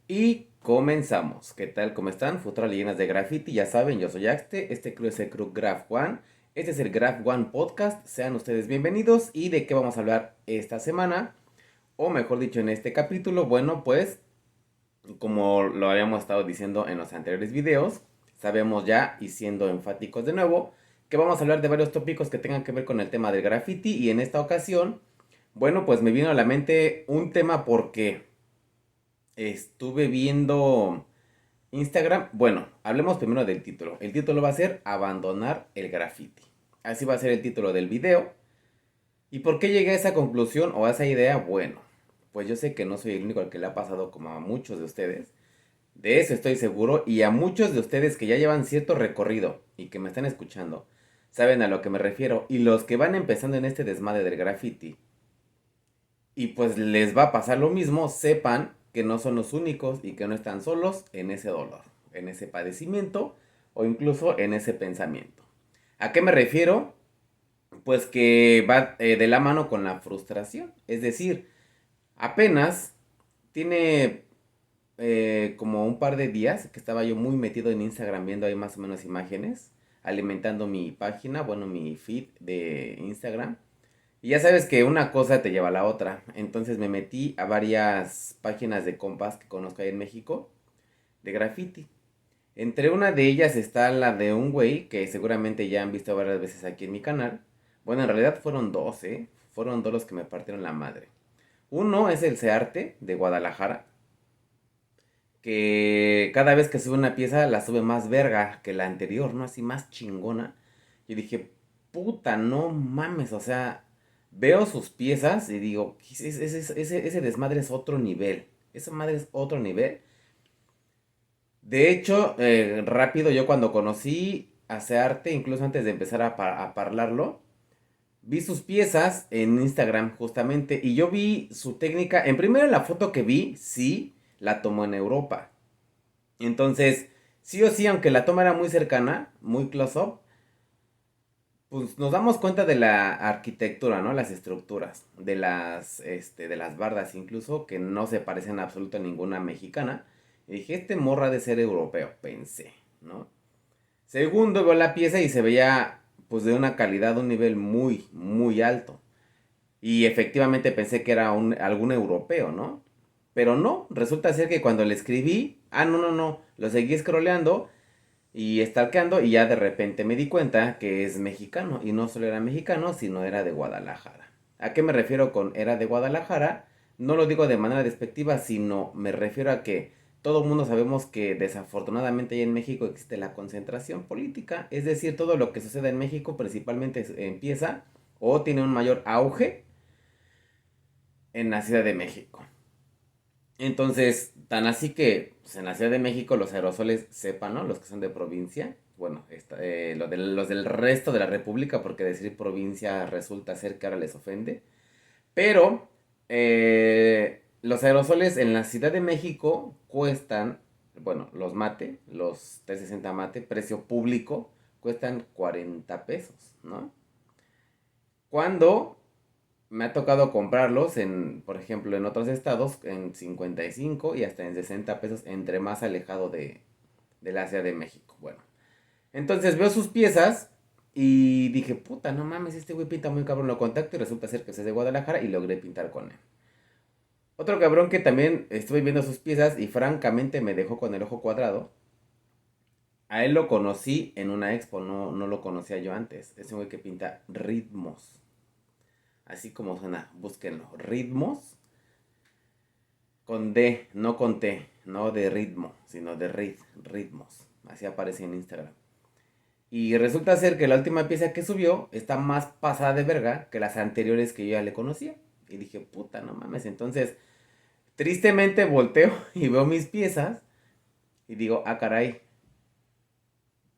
Y comenzamos. ¿Qué tal? ¿Cómo están? Futuras leyendas de graffiti. Ya saben, yo soy Axte. Este crew es el crew Graph One. Este es el Graph One Podcast. Sean ustedes bienvenidos. ¿Y de qué vamos a hablar esta semana? O mejor dicho, en este capítulo. Bueno, pues, como lo habíamos estado diciendo en los anteriores videos, sabemos ya, y siendo enfáticos de nuevo, que vamos a hablar de varios tópicos que tengan que ver con el tema del graffiti. Y en esta ocasión, bueno, pues me vino a la mente un tema porque estuve viendo Instagram. Bueno, hablemos primero del título. El título va a ser Abandonar el graffiti. Así va a ser el título del video. ¿Y por qué llegué a esa conclusión o a esa idea? Bueno, pues yo sé que no soy el único al que le ha pasado como a muchos de ustedes. De eso estoy seguro. Y a muchos de ustedes que ya llevan cierto recorrido y que me están escuchando, saben a lo que me refiero. Y los que van empezando en este desmadre del graffiti y pues les va a pasar lo mismo, sepan que no son los únicos y que no están solos en ese dolor, en ese padecimiento o incluso en ese pensamiento. ¿A qué me refiero? Pues que va de la mano con la frustración. Es decir, apenas tiene como un par de días que estaba yo muy metido en Instagram viendo ahí más o menos imágenes, alimentando mi página, bueno, mi feed de Instagram. Y ya sabes que una cosa te lleva a la otra. Entonces me metí a varias páginas de compas que conozco ahí en México de graffiti. Entre una de ellas está la de un güey que seguramente ya han visto varias veces aquí en mi canal. Bueno, en realidad fueron dos, ¿eh? Fueron dos los que me partieron la madre. Uno es el Searte de Guadalajara, que cada vez que sube una pieza la sube más verga que la anterior, ¿no? Así más chingona. Yo dije, puta, no mames, o sea, veo sus piezas y digo, ese desmadre es otro nivel. Esa madre es otro nivel. De hecho, rápido, yo cuando conocí a arte, incluso antes de empezar a parlarlo, vi sus piezas en Instagram justamente y yo vi su técnica. En primero la foto que vi, sí, la tomó en Europa. Entonces, sí o sí, aunque la toma era muy cercana, muy close-up, pues nos damos cuenta de la arquitectura, ¿no? Las estructuras, de las bardas incluso, que no se parecen en absoluto a ninguna mexicana. Y dije, este morra ha de ser europeo, pensé, ¿no? Segundo, veo la pieza y se veía, pues, de una calidad, un nivel muy, muy alto. Y efectivamente pensé que era algún europeo, ¿no? Pero no, resulta ser que cuando le escribí, no, no, no, lo seguí scrolleando y stalkeando y ya de repente me di cuenta que es mexicano. Y no solo era mexicano, sino era de Guadalajara. ¿A qué me refiero con era de Guadalajara? No lo digo de manera despectiva, sino me refiero a que todo el mundo sabemos que desafortunadamente ahí en México existe la concentración política. Es decir, todo lo que sucede en México principalmente empieza o tiene un mayor auge en la Ciudad de México. Entonces, tan así que pues, en la Ciudad de México los aerosoles sepan, ¿no? Los que son de provincia, bueno, los del resto de la República, porque decir provincia resulta ser que ahora les ofende, pero los aerosoles en la Ciudad de México cuestan, bueno, los mate, los 360 mate, precio público, cuestan 40 pesos, ¿no? Cuando me ha tocado comprarlos en, por ejemplo, en otros estados en 55 y hasta en 60 pesos entre más alejado de la Ciudad de México. Bueno, entonces veo sus piezas y dije, puta, no mames, este güey pinta muy cabrón, lo contacto y resulta ser que es de Guadalajara y logré pintar con él. Otro cabrón que también estuve viendo sus piezas y francamente me dejó con el ojo cuadrado. A él lo conocí en una expo, no, no lo conocía yo antes. Es un güey que pinta ritmos. Así como suena, búsquenlo. Ritmos con D, no con T, no de ritmo, sino de ritmos. Así aparece en Instagram. Y resulta ser que la última pieza que subió está más pasada de verga que las anteriores que yo ya le conocía. Y dije, puta, no mames. Entonces, tristemente volteo y veo mis piezas y digo, caray,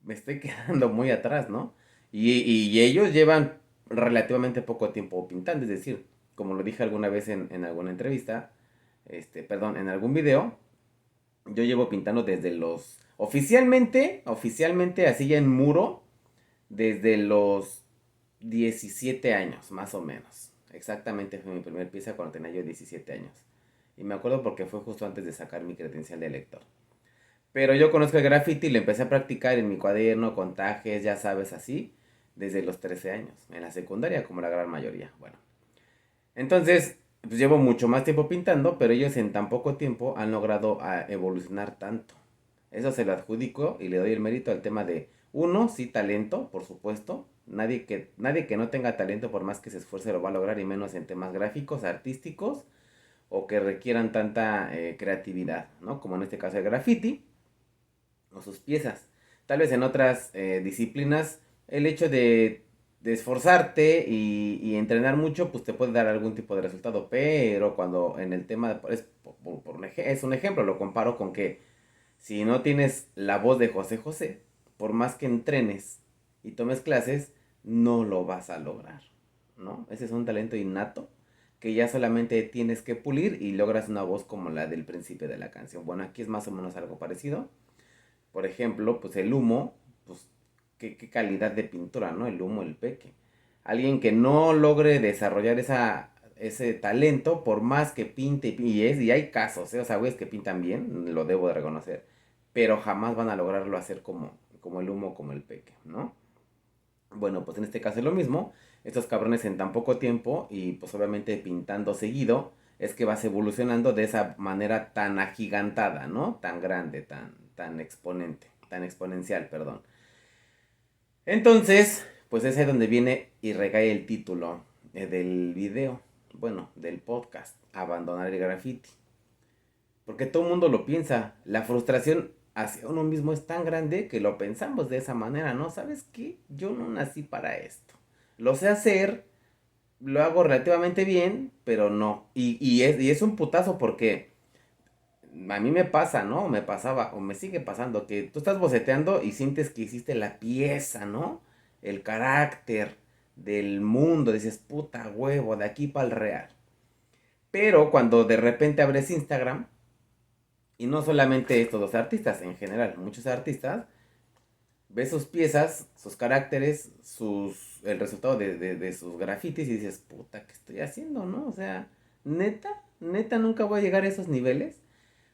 me estoy quedando muy atrás, ¿no? Y ellos llevan relativamente poco tiempo pintando, es decir, como lo dije alguna vez en alguna entrevista, perdón, en algún video, yo llevo pintando desde los, oficialmente así ya en muro, desde los 17 años, más o menos. Exactamente fue mi primer pieza cuando tenía yo 17 años. Y me acuerdo porque fue justo antes de sacar mi credencial de lector. Pero yo conozco el graffiti y lo empecé a practicar en mi cuaderno, con tajes, ya sabes, así, desde los 13 años, en la secundaria, como la gran mayoría. Bueno, entonces, pues llevo mucho más tiempo pintando, pero ellos en tan poco tiempo han logrado evolucionar tanto. Eso se lo adjudico y le doy el mérito al tema de, uno, sí, talento, por supuesto. Nadie que no tenga talento, por más que se esfuerce, lo va a lograr, y menos en temas gráficos, artísticos, o que requieran tanta creatividad, ¿no? Como en este caso el graffiti o sus piezas. Tal vez en otras disciplinas el hecho de esforzarte y entrenar mucho, pues te puede dar algún tipo de resultado, pero cuando en el tema, es un ejemplo, lo comparo con que si no tienes la voz de José José, por más que entrenes y tomes clases, no lo vas a lograr, ¿no? Ese es un talento innato que ya solamente tienes que pulir y logras una voz como la del principio de la canción. Bueno, aquí es más o menos algo parecido. Por ejemplo, pues el humo, pues qué calidad de pintura, ¿no? El humo, el peque. Alguien que no logre desarrollar ese talento, por más que pinte, y hay casos, ¿eh? O sea, güeyes que pintan bien, lo debo de reconocer, pero jamás van a lograrlo hacer como el humo, como el peque, ¿no? Bueno, pues en este caso es lo mismo. Estos cabrones en tan poco tiempo y pues obviamente pintando seguido, es que vas evolucionando de esa manera tan agigantada, ¿no? Tan grande, tan exponente, tan exponencial, perdón. Entonces, pues es ahí donde viene y recae el título del video, bueno, del podcast, Abandonar el Graffiti. Porque todo el mundo lo piensa, la frustración hacia uno mismo es tan grande que lo pensamos de esa manera, ¿no? ¿Sabes qué? Yo no nací para esto. Lo sé hacer, lo hago relativamente bien, pero no. Y es un putazo porque a mí me pasa, ¿no? Me pasaba, o me sigue pasando, que tú estás boceteando y sientes que hiciste la pieza, ¿no? El carácter del mundo. Dices, puta huevo, de aquí para el real. Pero cuando de repente abres Instagram, y no solamente estos dos artistas, en general, muchos artistas, ves sus piezas, sus caracteres, el resultado de sus grafitis y dices, puta, ¿qué estoy haciendo, no? O sea, neta, nunca voy a llegar a esos niveles.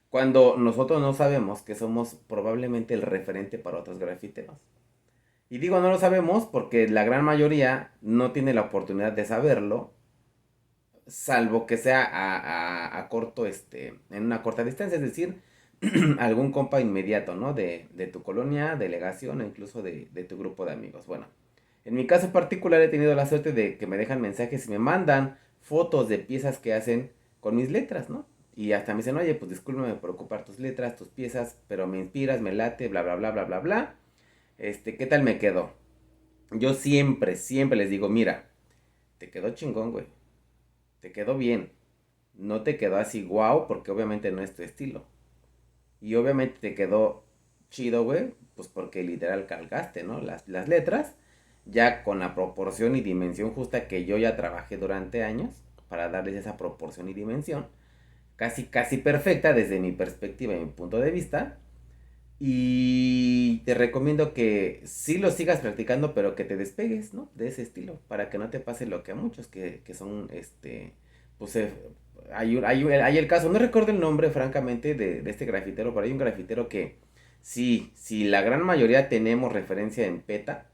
Cuando nosotros no sabemos que somos probablemente el referente para otros grafiteros. Y digo no lo sabemos porque la gran mayoría no tiene la oportunidad de saberlo, salvo que sea a corto, en una corta distancia, es decir, algún compa inmediato, ¿no? De tu colonia, delegación o incluso de tu grupo de amigos. Bueno, en mi caso particular he tenido la suerte de que me dejan mensajes y me mandan fotos de piezas que hacen con mis letras, ¿no? Y hasta me dicen, oye, pues discúlpame por ocupar tus letras, tus piezas, pero me inspiras, me late, bla, bla, bla, bla, bla, bla. ¿Qué tal me quedó? Yo siempre les digo, mira, te quedó chingón, güey. Te quedó bien. No te quedó así guau, porque obviamente no es tu estilo. Y obviamente te quedó chido, güey, pues porque literal cargaste, ¿no? Las letras, ya con la proporción y dimensión justa que yo ya trabajé durante años, para darles esa proporción y dimensión, casi perfecta desde mi perspectiva y mi punto de vista. Y te recomiendo que sí lo sigas practicando, pero que te despegues, ¿no? De ese estilo, para que no te pase lo que a muchos que son, pues hay el caso, no recuerdo el nombre francamente de este grafitero, pero hay un grafitero que sí, si la gran mayoría tenemos referencia en PETA,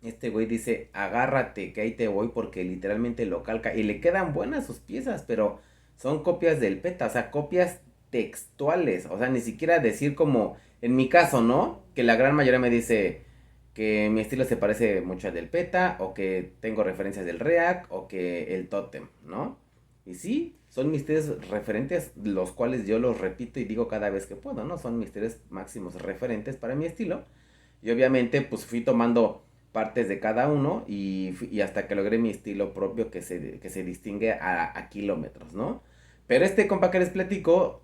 este güey dice, agárrate que ahí te voy porque literalmente lo calca y le quedan buenas sus piezas, pero son copias del PETA, o sea, copias textuales, o sea, ni siquiera decir como, en mi caso, ¿no? Que la gran mayoría me dice que mi estilo se parece mucho al del PETA, o que tengo referencias del REAC, o que el Totem, ¿no? Y sí, son mis tres referentes, los cuales yo los repito y digo cada vez que puedo, ¿no? Son mis tres máximos referentes para mi estilo. Y obviamente, pues fui tomando partes de cada uno y hasta que logré mi estilo propio que se distingue a kilómetros, ¿no? Pero este compa que les platico,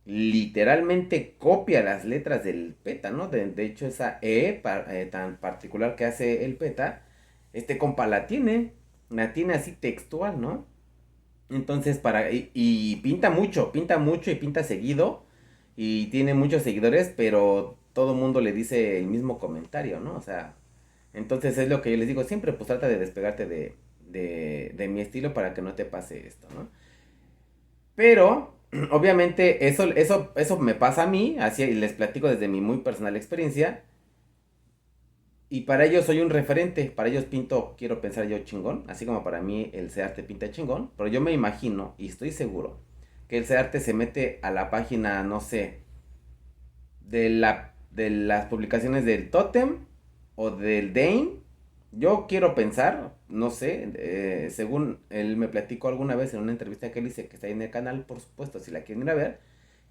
literalmente copia las letras del PETA, ¿no? De hecho, esa tan particular que hace el PETA, este compa la tiene así textual, ¿no? Entonces, y pinta mucho y pinta seguido. Y tiene muchos seguidores, pero todo el mundo le dice el mismo comentario, ¿no? O sea, entonces es lo que yo les digo siempre, pues trata de despegarte de mi estilo para que no te pase esto, ¿no? Pero, obviamente, eso me pasa a mí, así les platico desde mi muy personal experiencia. Y para ellos soy un referente, para ellos pinto, quiero pensar yo chingón, así como para mí el Searte pinta chingón, pero yo me imagino y estoy seguro que el Searte se mete a la página, no sé, de las publicaciones del Totem o del Dane. Yo quiero pensar, no sé, según él me platicó alguna vez en una entrevista que él hice, que está ahí en el canal, por supuesto, si la quieren ir a ver,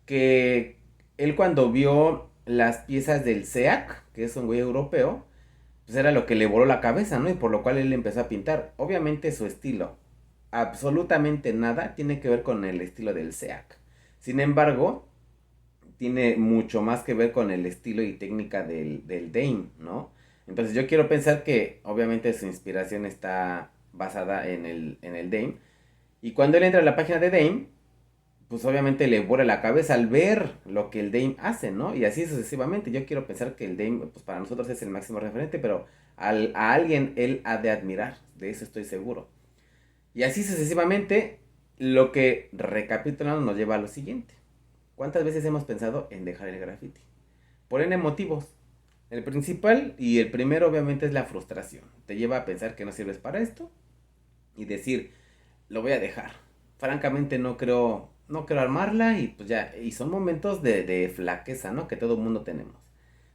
que él cuando vio las piezas del SEAC, que es un güey europeo, pues era lo que le voló la cabeza, ¿no? Y por lo cual él empezó a pintar. Obviamente su estilo, absolutamente nada tiene que ver con el estilo del SEAC. Sin embargo, tiene mucho más que ver con el estilo y técnica del Dame, ¿no? Entonces yo quiero pensar que obviamente su inspiración está basada en el Dame. Y cuando él entra a la página de Dame, pues obviamente le vuela la cabeza al ver lo que el Dame hace, ¿no? Y así sucesivamente. Yo quiero pensar que el Dame, pues para nosotros es el máximo referente, pero a alguien él ha de admirar, de eso estoy seguro. Y así sucesivamente, lo que recapitulando nos lleva a lo siguiente. ¿Cuántas veces hemos pensado en dejar el graffiti? Por N motivos. El principal y el primero obviamente es la frustración. Te lleva a pensar que no sirves para esto y decir, lo voy a dejar. Francamente no creo armarla y pues ya, y son momentos de flaqueza, ¿no? Que todo mundo tenemos.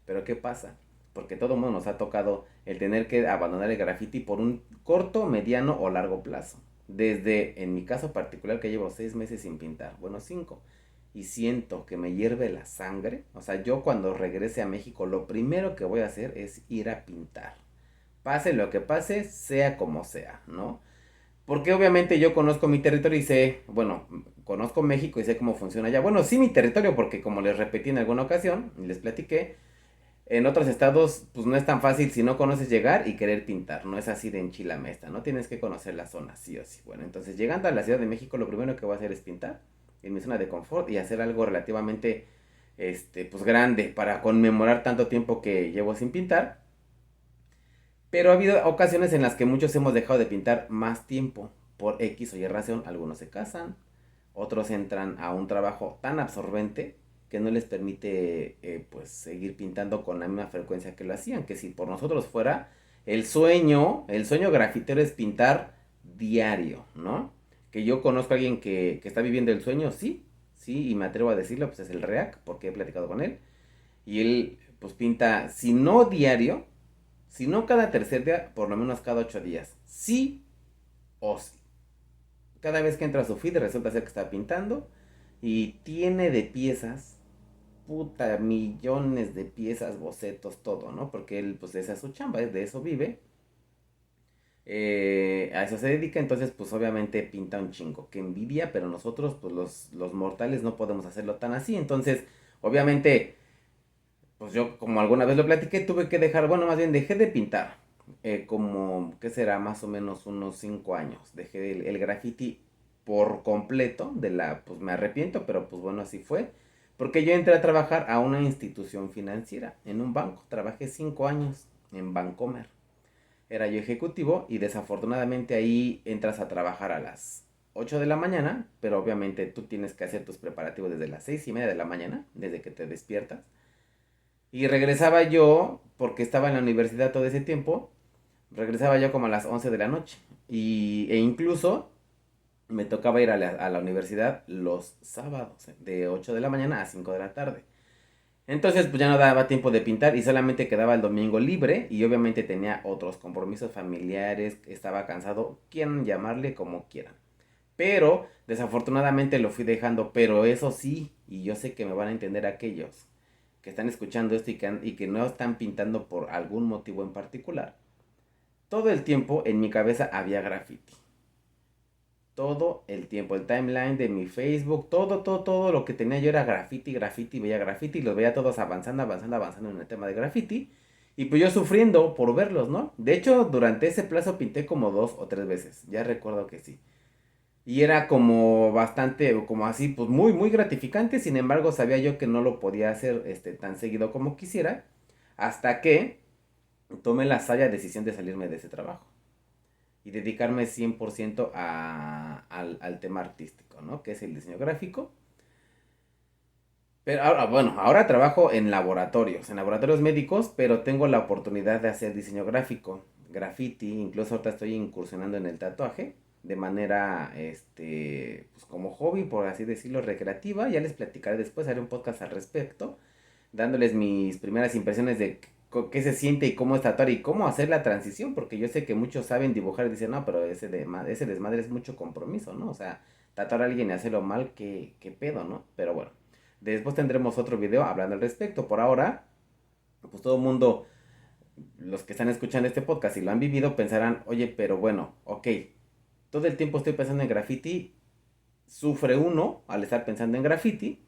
Pero ¿qué pasa? Porque todo mundo nos ha tocado el tener que abandonar el graffiti por un corto, mediano o largo plazo. Desde, en mi caso particular, que llevo 6 meses sin pintar, bueno, 5, y siento que me hierve la sangre. O sea, yo cuando regrese a México, lo primero que voy a hacer es ir a pintar. Pase lo que pase, sea como sea, ¿no? Porque obviamente yo conozco mi territorio y sé, bueno, conozco México y sé cómo funciona allá. Bueno, sí mi territorio, porque como les repetí en alguna ocasión y les platiqué, en otros estados pues no es tan fácil si no conoces llegar y querer pintar. No es así de enchilamesta, no tienes que conocer la zona, sí o sí. Bueno, entonces llegando a la Ciudad de México lo primero que voy a hacer es pintar en mi zona de confort y hacer algo relativamente, pues grande para conmemorar tanto tiempo que llevo sin pintar. Pero ha habido ocasiones en las que muchos hemos dejado de pintar más tiempo. Por X o Y razón, algunos se casan, otros entran a un trabajo tan absorbente que no les permite pues seguir pintando con la misma frecuencia que lo hacían. Que si por nosotros fuera el sueño grafitero es pintar diario, ¿no? Que yo conozco a alguien que está viviendo el sueño, sí, sí, y me atrevo a decirlo, pues es el REAC, porque he platicado con él. Y él pues pinta, si no diario, si no cada tercer día, por lo menos cada 8 días. Sí o sí. Cada vez que entra a su feed resulta ser que está pintando. Y tiene de piezas, puta, millones de piezas, bocetos, todo, ¿no? Porque él, pues esa es su chamba, de eso vive. A eso se dedica, entonces pues obviamente pinta un chingo. Que envidia, pero nosotros, pues los mortales no podemos hacerlo tan así. Entonces, obviamente pues yo como alguna vez lo platiqué, tuve que dejar, bueno, más bien dejé de pintar. Como, ¿qué será? Más o menos unos 5 años. Dejé el graffiti por completo. Pues me arrepiento, pero pues bueno, así fue. Porque yo entré a trabajar a una institución financiera, en un banco. Trabajé 5 años en Bancomer. Era yo ejecutivo y desafortunadamente ahí entras a trabajar a las 8 de la mañana, pero obviamente tú tienes que hacer tus preparativos desde las 6:30 de la mañana, desde que te despiertas. Y regresaba yo, porque estaba en la universidad todo ese tiempo, regresaba yo como a las 11 de la noche. E incluso me tocaba ir a la universidad los sábados, de 8 de la mañana a 5 de la tarde. Entonces pues ya no daba tiempo de pintar y solamente quedaba el domingo libre y obviamente tenía otros compromisos familiares, estaba cansado, quieran llamarle como quieran. Pero desafortunadamente lo fui dejando, pero eso sí, y yo sé que me van a entender aquellos que están escuchando esto y que no están pintando por algún motivo en particular. Todo el tiempo en mi cabeza había graffiti. Todo el tiempo, el timeline de mi Facebook, todo lo que tenía yo era graffiti, graffiti, veía graffiti, y los veía todos avanzando, avanzando, avanzando en el tema de graffiti. Y pues yo sufriendo por verlos, ¿no? De hecho, durante ese plazo pinté como 2 o 3 veces, ya recuerdo que sí. Y era como bastante, como así, pues muy, muy gratificante. Sin embargo, sabía yo que no lo podía hacer tan seguido como quisiera. Hasta que tomé la sabia decisión de salirme de ese trabajo. y dedicarme 100% al tema artístico, ¿no? Que es el diseño gráfico. Pero ahora, bueno, ahora trabajo en laboratorios médicos, pero tengo la oportunidad de hacer diseño gráfico, graffiti, incluso ahorita estoy incursionando en el tatuaje de manera, pues como hobby, por así decirlo, recreativa. Ya les platicaré después, haré un podcast al respecto, dándoles mis primeras impresiones de qué se siente y cómo es tatuar y cómo hacer la transición, porque yo sé que muchos saben dibujar y dicen, no, pero ese desmadre es mucho compromiso, ¿no? O sea, tatuar a alguien y hacerlo mal, qué pedo, ¿no? Pero bueno. Después tendremos otro video hablando al respecto. Por ahora, pues todo el mundo, los que están escuchando este podcast y lo han vivido, pensarán, oye, pero bueno, ok, todo el tiempo estoy pensando en graffiti, sufre uno al estar pensando en graffiti,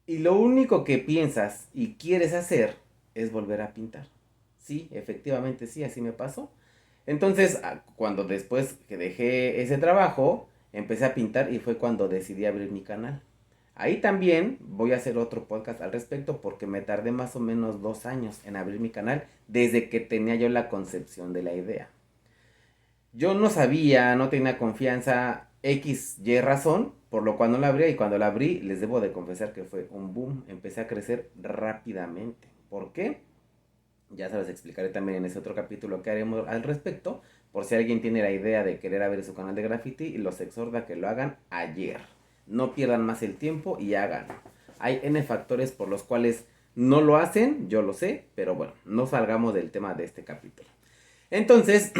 y lo único que piensas y quieres hacer es volver a pintar. Sí, efectivamente sí, así me pasó. Entonces, cuando después que dejé ese trabajo, empecé a pintar y fue cuando decidí abrir mi canal. Ahí también voy a hacer otro podcast al respecto porque me tardé más o menos 2 años en abrir mi canal desde que tenía yo la concepción de la idea. Yo no sabía, no tenía confianza, X, Y razón, por lo cual no la abría y cuando la abrí les debo de confesar que fue un boom, empecé a crecer rápidamente. ¿Por qué? Ya se los explicaré también en ese otro capítulo que haremos al respecto, por si alguien tiene la idea de querer abrir su canal de graffiti y los exhorta a que lo hagan ayer. No pierdan más el tiempo y háganlo. Hay N factores por los cuales no lo hacen, yo lo sé, pero bueno, no salgamos del tema de este capítulo. Entonces,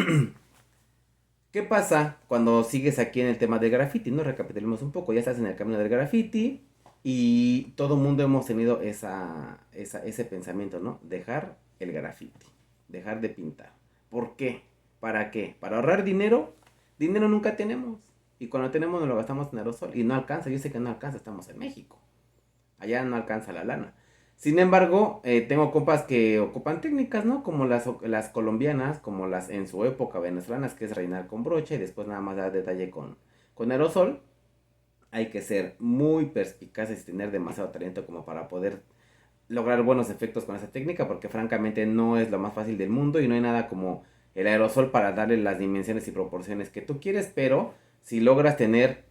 ¿qué pasa cuando sigues aquí en el tema del graffiti? No recapitulemos un poco, ya estás en el camino del graffiti y todo el mundo hemos tenido ese pensamiento, ¿no? Dejar el graffiti, dejar de pintar. ¿Por qué? ¿Para qué? Para ahorrar dinero. Dinero nunca tenemos. Y cuando tenemos nos lo gastamos en aerosol. Y no alcanza, yo sé que no alcanza, estamos en México. Allá no alcanza la lana. Sin embargo, tengo compas que ocupan técnicas, ¿no? Como las colombianas, como las en su época venezolanas, que es reinar con brocha y después nada más dar detalle con aerosol. Hay que ser muy perspicaces y tener demasiado talento como para poder lograr buenos efectos con esa técnica, porque francamente no es lo más fácil del mundo y no hay nada como el aerosol para darle las dimensiones y proporciones que tú quieres, pero si logras tener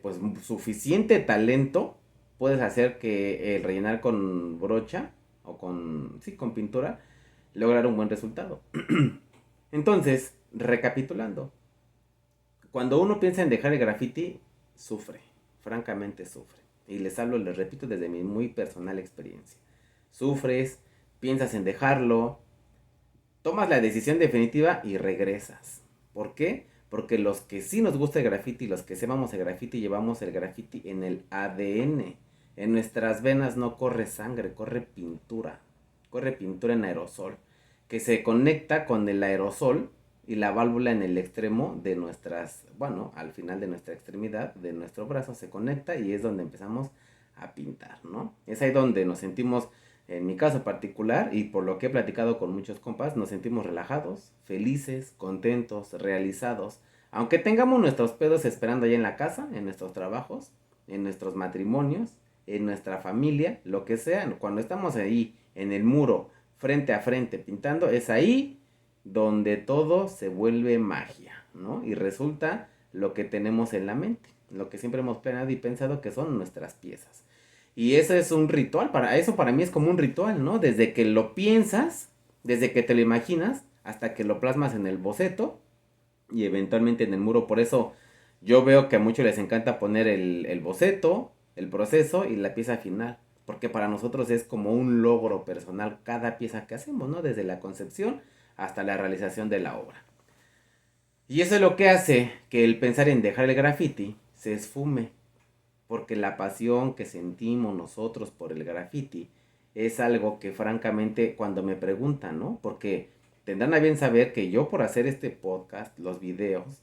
pues suficiente talento, puedes hacer que el rellenar con brocha o con pintura lograr un buen resultado. Entonces, recapitulando, cuando uno piensa en dejar el graffiti, sufre, francamente sufre. Y les hablo, les repito desde mi muy personal experiencia. Sufres, piensas en dejarlo, tomas la decisión definitiva y regresas. ¿Por qué? Porque los que sí nos gusta el graffiti, los que sepamos el graffiti, llevamos el graffiti en el ADN. En nuestras venas no corre sangre, corre pintura. Corre pintura en aerosol, que se conecta con el aerosol y la válvula en el extremo de bueno, al final de nuestra extremidad, de nuestro brazo, se conecta y es donde empezamos a pintar, ¿no? Es ahí donde nos sentimos, en mi caso particular, y por lo que he platicado con muchos compas, nos sentimos relajados, felices, contentos, realizados. Aunque tengamos nuestros pedos esperando allá en la casa, en nuestros trabajos, en nuestros matrimonios, en nuestra familia, lo que sea, cuando estamos ahí en el muro, frente a frente, pintando, es ahí donde todo se vuelve magia, ¿no? Y resulta lo que tenemos en la mente, lo que siempre hemos planeado y pensado que son nuestras piezas. Y eso es un ritual, eso para mí es como un ritual, ¿no? Desde que lo piensas, desde que te lo imaginas, hasta que lo plasmas en el boceto y eventualmente en el muro. Por eso yo veo que a muchos les encanta poner el boceto, el proceso y la pieza final. Porque para nosotros es como un logro personal cada pieza que hacemos, ¿no? Desde la concepción hasta la realización de la obra. Y eso es lo que hace que el pensar en dejar el graffiti se esfume, porque la pasión que sentimos nosotros por el graffiti es algo que francamente cuando me preguntan, ¿no? Porque tendrán a bien saber que yo por hacer este podcast, los videos,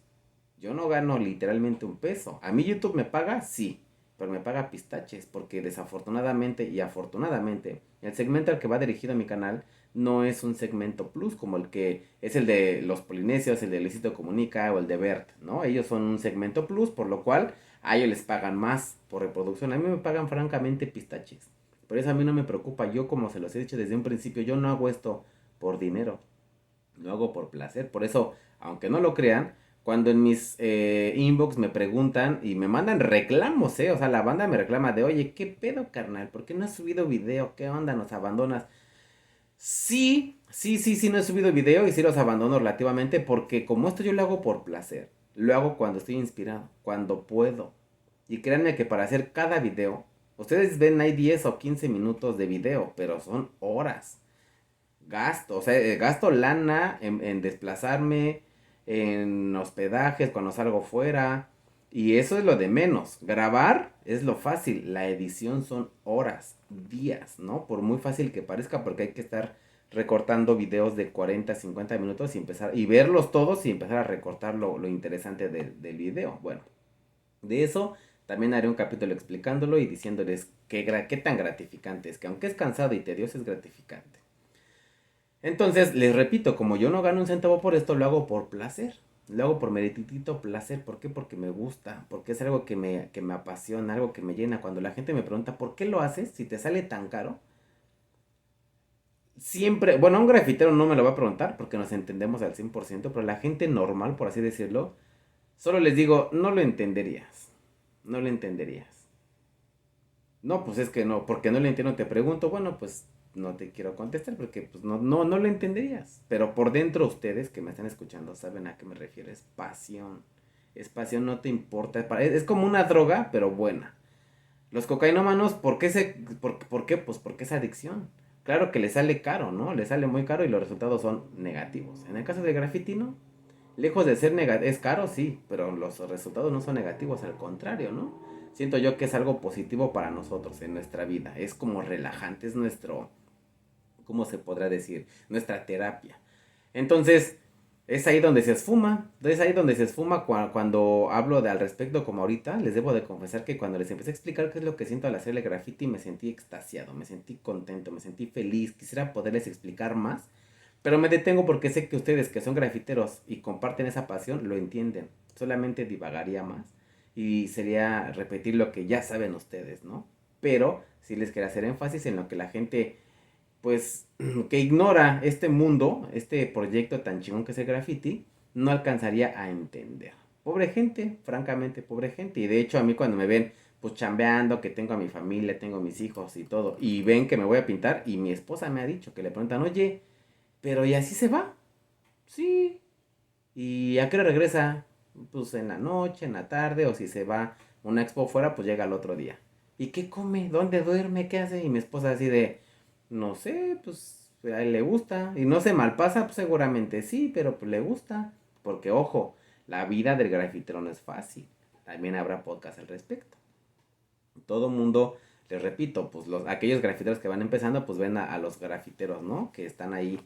yo no gano literalmente un peso. A mí YouTube me paga, sí, pero me paga pistaches, porque desafortunadamente y afortunadamente, el segmento al que va dirigido mi canal no es un segmento plus como el que es el de los polinesios, el de Luisito Comunica o el de Bert, ¿no? Ellos son un segmento plus, por lo cual a ellos les pagan más por reproducción. A mí me pagan francamente pistaches. Por eso a mí no me preocupa. Yo, como se los he dicho desde un principio, yo no hago esto por dinero. Lo hago por placer. Por eso, aunque no lo crean, cuando en mis inbox me preguntan y me mandan reclamos, o sea, la banda me reclama de, oye, ¿qué pedo, carnal? ¿Por qué no has subido video? ¿Qué onda? ¿Nos abandonas? Sí, sí, sí, sí, no he subido video y sí los abandono relativamente porque como esto yo lo hago por placer, lo hago cuando estoy inspirado, cuando puedo. Y créanme que para hacer cada video, ustedes ven hay 10 o 15 minutos de video, pero son horas. Gasto, o sea, gasto lana en desplazarme, en hospedajes cuando salgo fuera. Y eso es lo de menos. Grabar es lo fácil. La edición son horas, días, ¿no? Por muy fácil que parezca, porque hay que estar recortando videos de 40, 50 minutos y empezar, y verlos todos y empezar a recortar lo interesante del video. Bueno, de eso también haré un capítulo explicándolo y diciéndoles qué tan gratificante es, que aunque es cansado y tedioso, es gratificante. Entonces, les repito, como yo no gano un centavo por esto, lo hago por placer. Lo hago por merititito placer. ¿Por qué? Porque me gusta. Porque es algo que me apasiona, algo que me llena. Cuando la gente me pregunta, ¿por qué lo haces? Si te sale tan caro. Siempre, bueno, a un grafitero no me lo va a preguntar porque nos entendemos al 100%, pero la gente normal, por así decirlo, solo les digo, no lo entenderías. No lo entenderías. No, pues es que no, porque no le entiendo, te pregunto, bueno, pues no te quiero contestar porque pues no lo entenderías. Pero por dentro ustedes que me están escuchando saben a qué me refiero, es pasión. Es pasión, no te importa. Es como una droga, pero buena. Los cocainómanos, ¿por qué? Pues porque es adicción. Claro que le sale caro, ¿no? Le sale muy caro y los resultados son negativos. En el caso de graffiti, ¿no? Lejos de ser negativo, es caro, sí, pero los resultados no son negativos, al contrario, ¿no? Siento yo que es algo positivo para nosotros en nuestra vida. Es como relajante, es nuestro, ¿cómo se podrá decir? Nuestra terapia. Entonces, es ahí donde se esfuma. Es ahí donde se esfuma cuando hablo de al respecto, como ahorita. Les debo de confesar que cuando les empecé a explicar qué es lo que siento al hacer el graffiti, me sentí extasiado, me sentí contento, me sentí feliz. Quisiera poderles explicar más, pero me detengo porque sé que ustedes que son grafiteros y comparten esa pasión lo entienden. Solamente divagaría más y sería repetir lo que ya saben ustedes, ¿no? Pero sí les quiero hacer énfasis en lo que la gente, pues, que ignora este mundo, este proyecto tan chingón que es el graffiti, no alcanzaría a entender. Pobre gente, francamente, pobre gente. Y de hecho a mí cuando me ven, pues chambeando, que tengo a mi familia, tengo a mis hijos y todo, y ven que me voy a pintar, y mi esposa me ha dicho que le preguntan, oye, pero ¿y así se va? Sí. ¿Y a qué hora regresa? Pues en la noche, en la tarde, o si se va una expo fuera, pues llega al otro día. ¿Y qué come? ¿Dónde duerme? ¿Qué hace? Y mi esposa así de, no sé, pues a él le gusta. Y no se malpasa, pues seguramente sí, pero pues le gusta. Porque ojo, la vida del grafitero no es fácil. También habrá podcast al respecto. Todo mundo, les repito, pues aquellos grafiteros que van empezando, pues ven a los grafiteros, ¿no? Que están ahí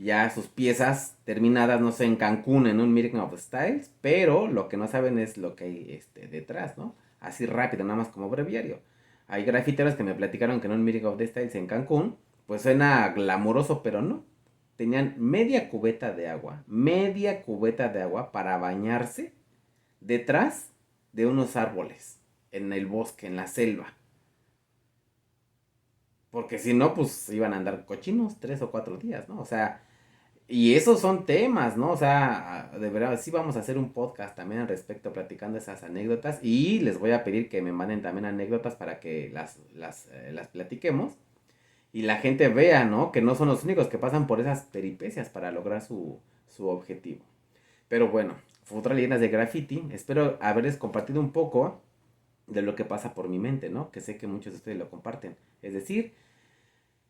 ya sus piezas terminadas, no sé, en Cancún, en un Meeting of Styles, pero lo que no saben es lo que hay detrás, ¿no? Así rápido, nada más como breviario. Hay grafiteros que me platicaron que en un Meeting of the Styles en Cancún, pues suena glamuroso, pero no. Tenían media cubeta de agua para bañarse detrás de unos árboles, en el bosque, en la selva. Porque si no, pues iban a andar cochinos 3 o 4 días, ¿no? O sea, y esos son temas, ¿no? O sea, de verdad, sí vamos a hacer un podcast también al respecto, platicando esas anécdotas. Y les voy a pedir que me manden también anécdotas para que las platiquemos. Y la gente vea, ¿no? Que no son los únicos que pasan por esas peripecias para lograr su objetivo. Pero bueno, futuras leyendas de graffiti. Espero haberles compartido un poco de lo que pasa por mi mente, ¿no? Que sé que muchos de ustedes lo comparten. Es decir,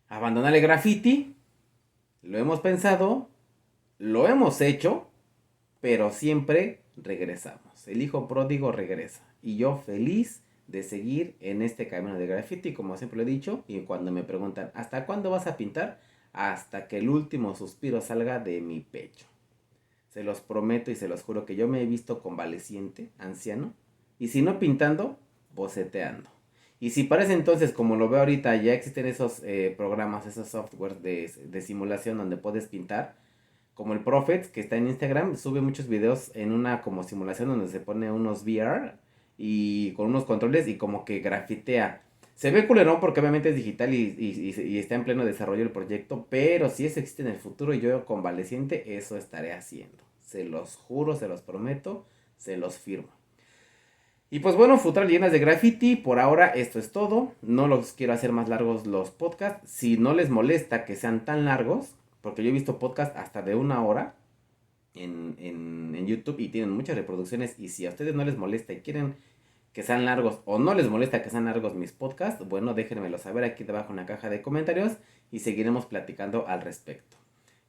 abandonar el graffiti, lo hemos pensado, lo hemos hecho, pero siempre regresamos. El hijo pródigo regresa. Y yo feliz de seguir en este camino de graffiti, como siempre lo he dicho, y cuando me preguntan, ¿hasta cuándo vas a pintar? Hasta que el último suspiro salga de mi pecho. Se los prometo y se los juro que yo me he visto convaleciente, anciano, y si no pintando, boceteando. Y si parece entonces, como lo veo ahorita, ya existen esos programas, esos softwares de simulación donde puedes pintar, como el Prophet, que está en Instagram, sube muchos videos en una como simulación donde se pone unos VR y con unos controles y como que grafitea. Se ve culerón porque obviamente es digital y está en pleno desarrollo el proyecto, pero si eso existe en el futuro y yo convaleciente, eso estaré haciendo. Se los juro, se los prometo, se los firmo. Y pues bueno, futuras leyendas de graffiti, por ahora esto es todo. No los quiero hacer más largos los podcasts. Si no les molesta que sean tan largos, porque yo he visto podcasts hasta de 1 hora en YouTube y tienen muchas reproducciones. Y si a ustedes no les molesta y quieren que sean largos o no les molesta que sean largos mis podcasts, bueno, déjenmelo saber aquí debajo en la caja de comentarios y seguiremos platicando al respecto.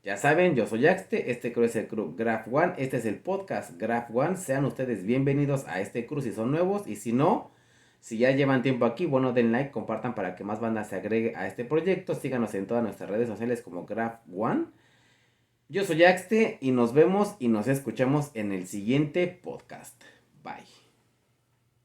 Ya saben, yo soy Axte, este crew es el crew Graph One, este es el podcast Graph One, sean ustedes bienvenidos a este crew si son nuevos y si no, si ya llevan tiempo aquí, bueno, den like, compartan para que más banda se agregue a este proyecto, síganos en todas nuestras redes sociales como Graph One. Yo soy Axte y nos vemos y nos escuchamos en el siguiente podcast. Bye.